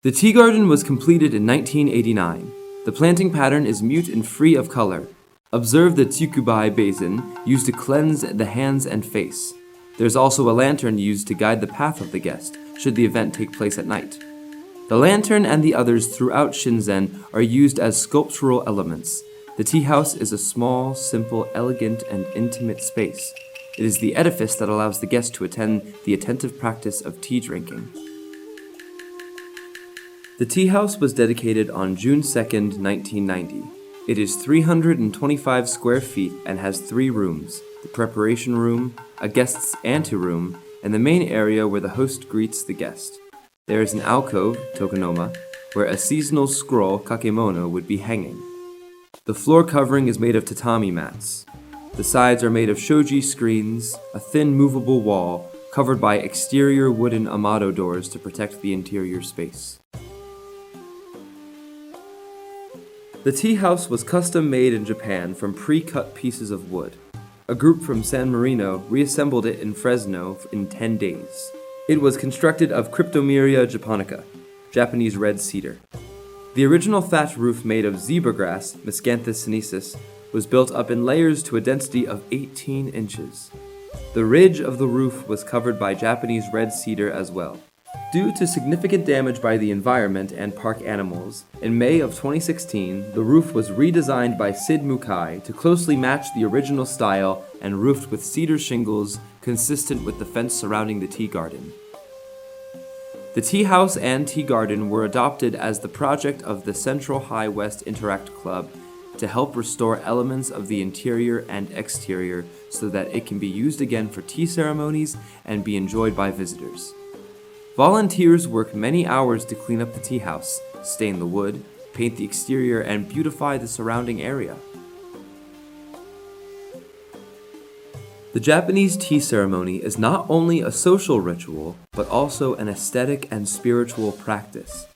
The tea garden was completed in 1989. The planting pattern is mute and free of color. Observe the tsukubai basin used to cleanse the hands and face. There's also a lantern used to guide the path of the guest, should the event take place at night. The lantern and the others throughout Shinzen are used as sculptural elements. The tea house is a small, simple, elegant, and intimate space. It is the edifice that allows the guest to attend the attentive practice of tea drinking. The tea house was dedicated on June 2, 1990. It is 325 square feet and has 3 rooms: the preparation room, a guest's anteroom, and the main area where the host greets the guest. There is an alcove, tokonoma, where a seasonal scroll, kakemono, would be hanging. The floor covering is made of tatami mats. The sides are made of shoji screens, a thin movable wall covered by exterior wooden amado doors to protect the interior space. The tea house was custom made in Japan from pre-cut pieces of wood. A group from San Marino reassembled it in Fresno in 10 days. It was constructed of Cryptomeria japonica, Japanese red cedar. The original thatch roof made of zebra grass, Miscanthus sinensis, was built up in layers to a density of 18 inches. The ridge of the roof was covered by Japanese red cedar as well. Due to significant damage by the environment and park animals, in May of 2016, the roof was redesigned by Sid Mukai to closely match the original style and roofed with cedar shingles consistent with the fence surrounding the tea garden. The tea house and tea garden were adopted as the project of the Central High West Interact Club to help restore elements of the interior and exterior so that it can be used again for tea ceremonies and be enjoyed by visitors. Volunteers work many hours to clean up the tea house, stain the wood, paint the exterior, and beautify the surrounding area. The Japanese tea ceremony is not only a social ritual, but also an aesthetic and spiritual practice.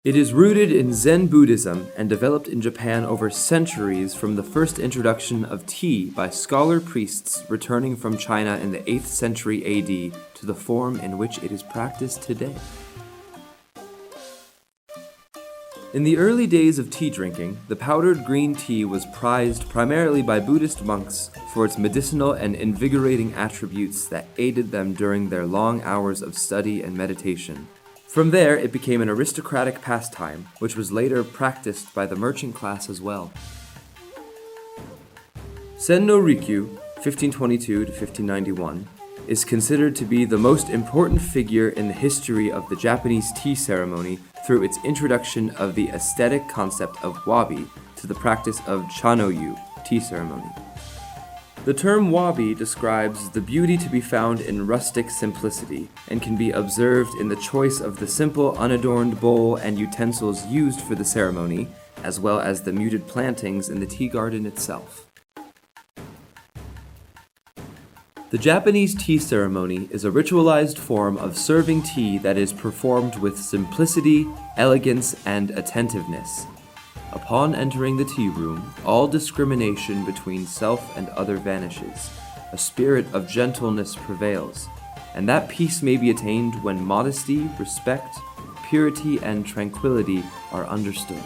It is rooted in Zen Buddhism and developed in Japan over centuries from the first introduction of tea by scholar priests returning from China in the 8th century AD to the form in which it is practiced today. In the early days of tea drinking, the powdered green tea was prized primarily by Buddhist monks for its medicinal and invigorating attributes that aided them during their long hours of study and meditation. From there, it became an aristocratic pastime, which was later practiced by the merchant class as well. Sen no Rikyu, 1522 to 1591, is considered to be the most important figure in the history of the Japanese tea ceremony through its introduction of the aesthetic concept of wabi to the practice of chanoyu, tea ceremony. The term wabi describes the beauty to be found in rustic simplicity and can be observed in the choice of the simple, unadorned bowl and utensils used for the ceremony, as well as the muted plantings in the tea garden itself. The Japanese tea ceremony is a ritualized form of serving tea that is performed with simplicity, elegance, and attentiveness. Upon entering the tea room, all discrimination between self and other vanishes. A spirit of gentleness prevails, and that peace may be attained when modesty, respect, purity, and tranquility are understood.